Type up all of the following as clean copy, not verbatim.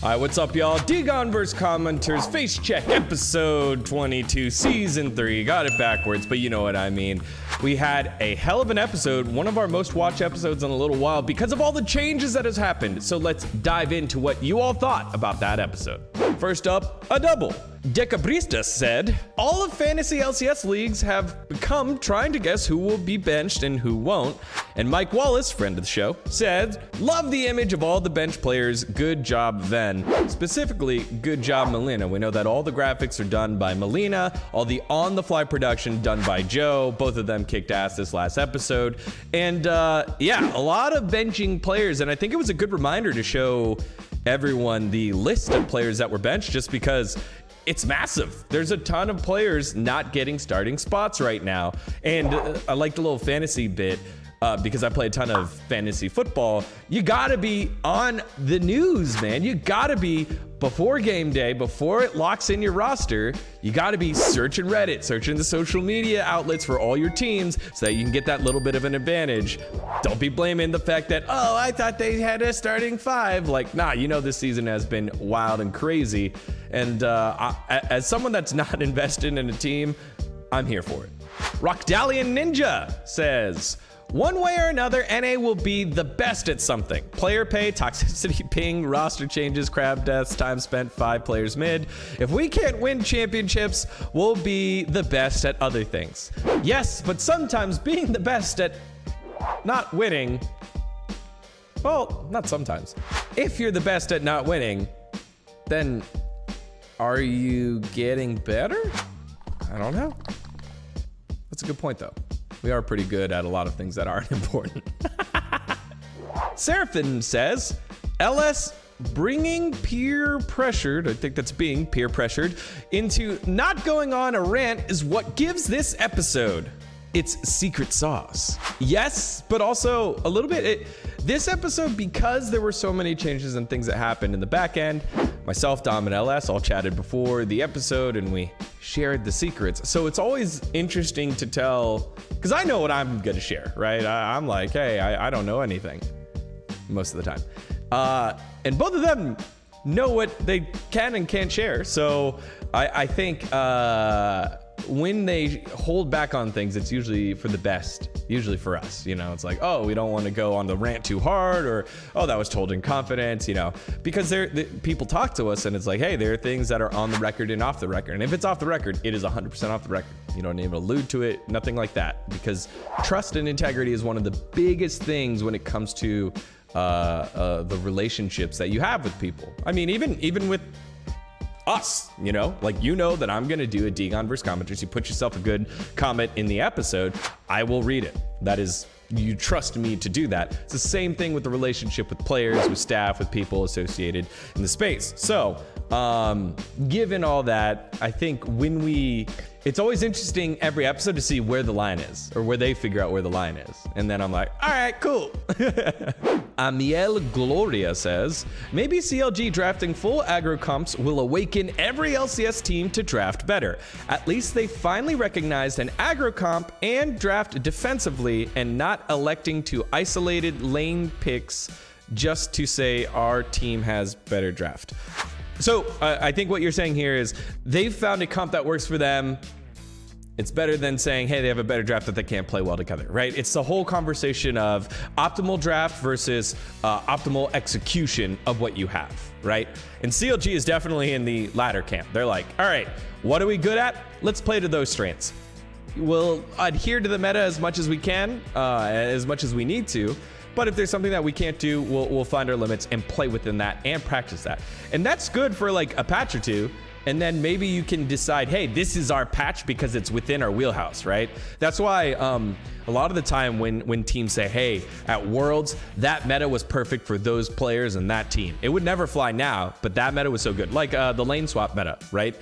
All right, what's up, y'all? dGon vs. Commenters, Facecheck episode 22, season 3. Got it backwards, but you know what I mean. We had a hell of an episode, one of our most watched episodes in a little while because of all the changes that has happened. So let's dive into what you all thought about that episode. First up, a double. Decabristas said, all of fantasy LCS leagues have become trying to guess who will be benched and who won't. And Mike Wallace, friend of the show, said, love the image of all the bench players. Good job, VENN. Specifically, good job, Melina. We know that all the graphics are done by Melina, all the on-the-fly production done by Joe. Both of them kicked ass this last episode. And yeah, a lot of benching players. And I think it was a good reminder to show everyone the list of players that were benched, just because it's massive. There's a ton of players not getting starting spots right now. And I like the little fantasy bit because I play a ton of fantasy football. You gotta be on the news, man. You gotta be before game day, before it locks in your roster. You gotta be searching Reddit, searching the social media outlets for all your teams so that you can get that little bit of an advantage. Don't be blaming the fact that, oh, I thought they had a starting 5. Like, nah, you know this season has been wild and crazy. And as someone that's not invested in a team, I'm here for it. Rockdalian Ninja says, one way or another, NA will be the best at something. Player pay, toxicity, ping, roster changes, crab deaths, time spent, 5 players mid. If we can't win championships, we'll be the best at other things. Yes, but sometimes being the best at not winning, well, not sometimes. If you're the best at not winning, then are you getting better? I don't know. That's a good point, though. We are pretty good at a lot of things that aren't important. Seraphin says, LS bringing peer pressured, I think that's being peer pressured, into not going on a rant is what gives this episode its secret sauce. Yes, but also a little bit, this episode, because there were so many changes and things that happened in the back end, myself, Dom, and LS all chatted before the episode and we shared the secrets. So it's always interesting to tell, because I know what I'm gonna share, right? I'm like, hey, I don't know anything most of the time. And both of them know what they can and can't share. So I think when they hold back on things, it's usually for the best, usually for us. You know, it's like, oh, we don't want to go on the rant too hard, or, oh, that was told in confidence, you know, because people talk to us and it's like, hey, there are things that are on the record and off the record. And if it's off the record, it is 100% off the record. You don't even allude to it, nothing like that, because trust and integrity is one of the biggest things when it comes to the relationships that you have with people. I mean, even with us, you know, like, you know that I'm gonna do a dGon vs. Commenters. You put yourself a good comment in the episode, I will read it. That is, you trust me to do that. It's the same thing with the relationship with players, with staff, with people associated in the space. So given all that, I think it's always interesting every episode to see where the line is, or where they figure out where the line is. And then I'm like, all right, cool. Amiel Gloria says, maybe CLG drafting full aggro comps will awaken every LCS team to draft better. At least they finally recognized an aggro comp and draft defensively, and not electing to isolated lane picks just to say our team has better draft. So I think what you're saying here is they've found a comp that works for them. It's better than saying, hey, they have a better draft that they can't play well together, right? It's the whole conversation of optimal draft versus optimal execution of what you have, right? And CLG is definitely in the latter camp. They're like, all right, what are we good at? Let's play to those strengths. We'll adhere to the meta as much as we can, as much as we need to. But if there's something that we can't do, we'll find our limits and play within that and practice that. And that's good for like a patch or two. And then maybe you can decide, hey, this is our patch because it's within our wheelhouse, right? That's why a lot of the time when teams say, hey, at Worlds, that meta was perfect for those players and that team. It would never fly now, but that meta was so good. Like the lane swap meta, right?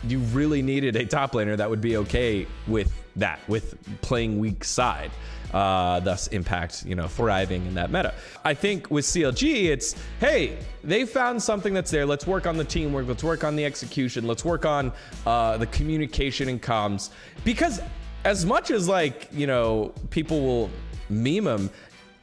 You really needed a top laner that would be okay with that, with playing weak side. Thus impact, you know, thriving in that meta. I think with CLG, it's, hey, they found something that's there. Let's work on the teamwork. Let's work on the execution. Let's work on the communication and comms. Because as much as, like, you know, people will meme them,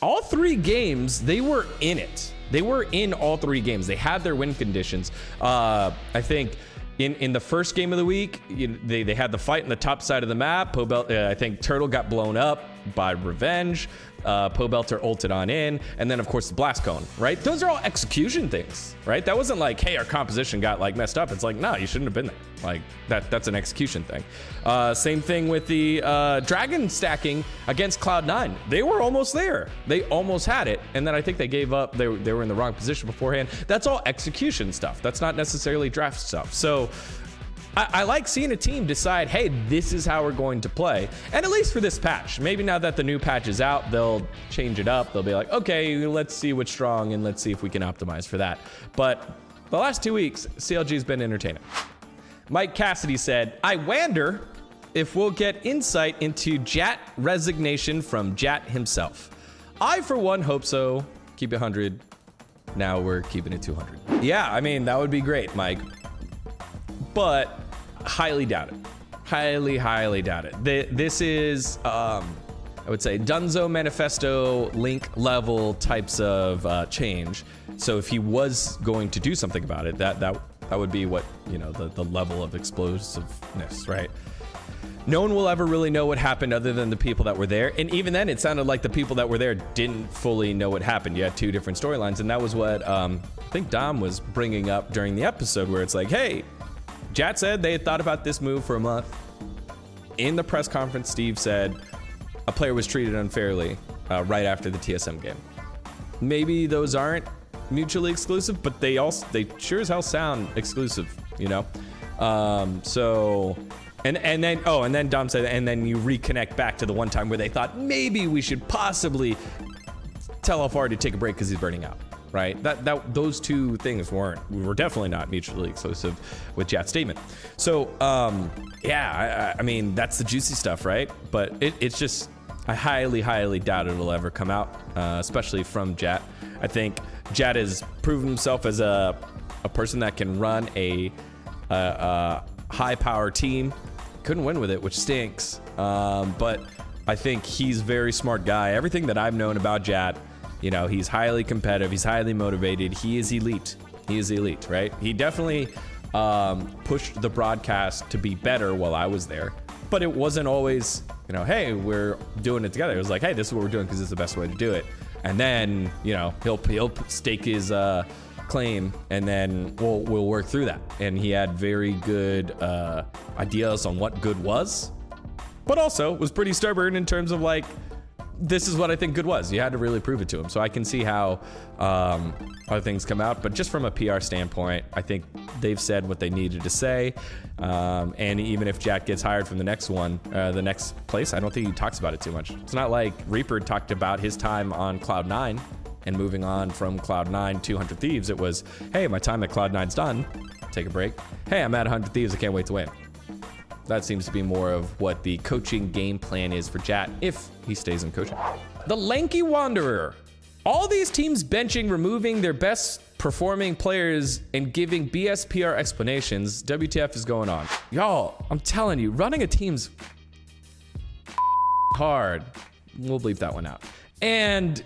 all 3 games, they were in it. They were in all 3 games. They had their win conditions. I think in the first game of the week, they had the fight in the top side of the map. I think Turtle got blown up by Revenge. Pobelter ulted on in, and then of course the blast cone, right? Those are all execution things, right? That wasn't like, hey, our composition got like messed up. It's like, no, you shouldn't have been there. Like that's an execution thing. Same thing with the dragon stacking against Cloud9. They were almost there. They almost had it, and then I think they gave up. They were in the wrong position beforehand. That's all execution stuff. That's not necessarily draft stuff. So I like seeing a team decide, hey, this is how we're going to play. And at least for this patch, maybe now that the new patch is out, they'll change it up. They'll be like, okay, let's see what's strong and let's see if we can optimize for that. But the last 2 weeks, CLG's been entertaining. Mike Cassidy said, I wonder if we'll get insight into Jat resignation from Jat himself. I, for one, hope so. Keep it 100. Now we're keeping it 200. Yeah, I mean, that would be great, Mike. But highly doubt it. Highly doubt it. This is, I would say, Dunzo Manifesto link level types of change. So if he was going to do something about it, that would be what, the level of explosiveness, right? No one will ever really know what happened other than the people that were there. And even then, it sounded like the people that were there didn't fully know what happened. You had 2 different storylines. And that was what I think Dom was bringing up during the episode, where it's like, hey, Jat said they had thought about this move for a month. In the press conference, Steve said a player was treated unfairly right after the TSM game. Maybe those aren't mutually exclusive, but they sure as hell sound exclusive, So, and then Dom said, and then you reconnect back to the one time where they thought maybe we should possibly tell Alfari to take a break because he's burning out. Right? Those 2 things were definitely not mutually exclusive with Jat's statement. So, I mean, that's the juicy stuff, right? But it's just, I highly doubt it'll ever come out, especially from Jat. I think Jat has proven himself as a person that can run a high power team. Couldn't win with it, which stinks. But I think he's a very smart guy. Everything that I've known about Jat, he's highly competitive. He's highly motivated. He is elite. Right? He definitely pushed the broadcast to be better while I was there. But it wasn't always, hey, we're doing it together. It was like, hey, this is what we're doing because it's the best way to do it. And then, he'll stake his claim, and then we'll work through that. And he had very good ideas on what good was, but also was pretty stubborn in terms of like, this is what I think good was. You had to really prove it to him. So I can see how other things come out. But just from a PR standpoint, I think they've said what they needed to say. And even if Jack gets hired from the next one, the next place, I don't think he talks about it too much. It's not like Reaper talked about his time on Cloud9 and moving on from Cloud9 to 100 Thieves. It was, hey, my time at Cloud9's done. Take a break. Hey, I'm at 100 Thieves. I can't wait to win. That seems to be more of what the coaching game plan is for Jat if he stays in coaching. The Lanky Wanderer. All these teams benching, removing their best performing players and giving BSPR explanations. WTF is going on? Y'all, I'm telling you, running a team's hard. We'll bleep that one out. And,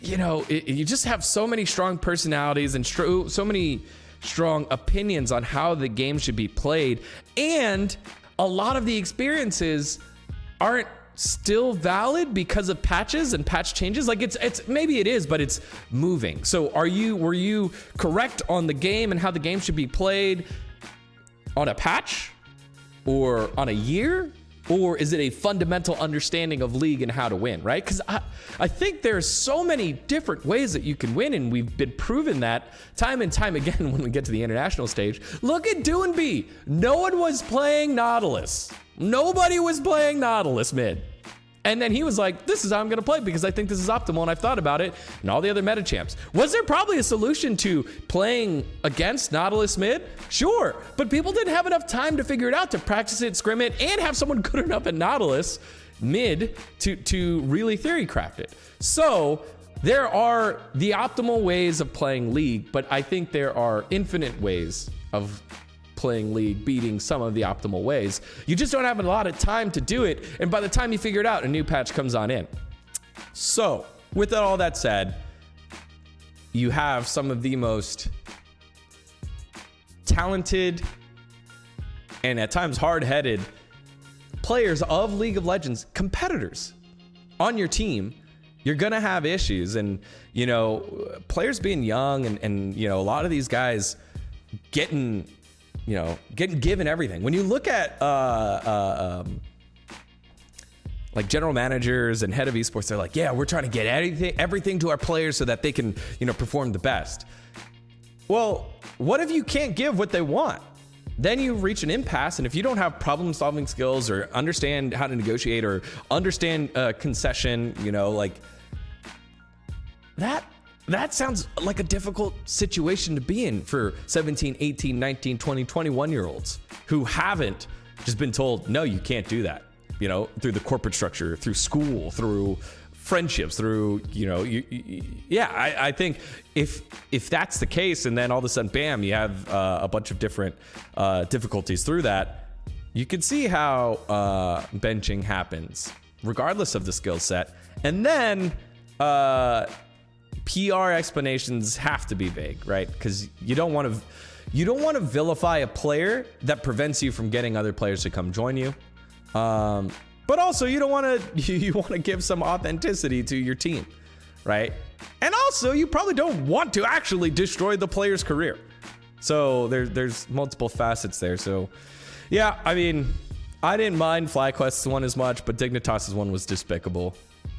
you just have so many strong personalities and so many strong opinions on how the game should be played, and a lot of the experiences aren't still valid because of patches and patch changes. Like it's maybe it is, but it's moving. So were you correct on the game and how the game should be played on a patch or on a year? Or is it a fundamental understanding of League and how to win, right? Because I think there's so many different ways that you can win, and we've been proven that time and time again when we get to the international stage. Look at Doonby. No one was playing Nautilus. Nobody was playing Nautilus mid. And then he was like, this is how I'm going to play because I think this is optimal and I've thought about it, and all the other meta champs. Was there probably a solution to playing against Nautilus mid? Sure, but people didn't have enough time to figure it out, to practice it, scrim it, and have someone good enough at Nautilus mid to really theory craft it. So there are the optimal ways of playing League, but I think there are infinite ways of playing League, beating some of the optimal ways. You just don't have a lot of time to do it, and by the time you figure it out, a new patch comes on in. So with all that said, you have some of the most talented and at times hard-headed players of League of Legends, competitors on your team, you're gonna have issues. And players being young and a lot of these guys getting given everything. When you look at like general managers and head of esports, they're like, yeah, we're trying to get everything to our players so that they can perform the best. Well, what if you can't give what they want? Then you reach an impasse, and if you don't have problem-solving skills or understand how to negotiate or understand concession, like that sounds like a difficult situation to be in for 17, 18, 19, 20, 21-year-olds who haven't just been told, no, you can't do that, through the corporate structure, through school, through friendships, through, I think if that's the case, and then all of a sudden, bam, you have a bunch of different difficulties through that, you can see how benching happens, regardless of the skill set. And then PR explanations have to be vague, right? Because you don't want to vilify a player that prevents you from getting other players to come join you. But also you don't want to, you want to give some authenticity to your team, right? And also you probably don't want to actually destroy the player's career. So there's multiple facets there. So yeah, I mean, I didn't mind FlyQuest's one as much, but Dignitas's one was despicable.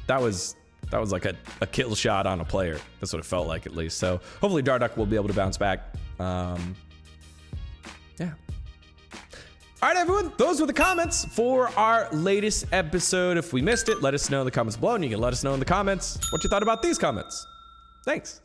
That was like a kill shot on a player. That's what it felt like, at least. So hopefully Darduck will be able to bounce back. Yeah. All right, everyone, those were the comments for our latest episode. If we missed it, let us know in the comments below, and you can let us know in the comments what you thought about these comments. Thanks.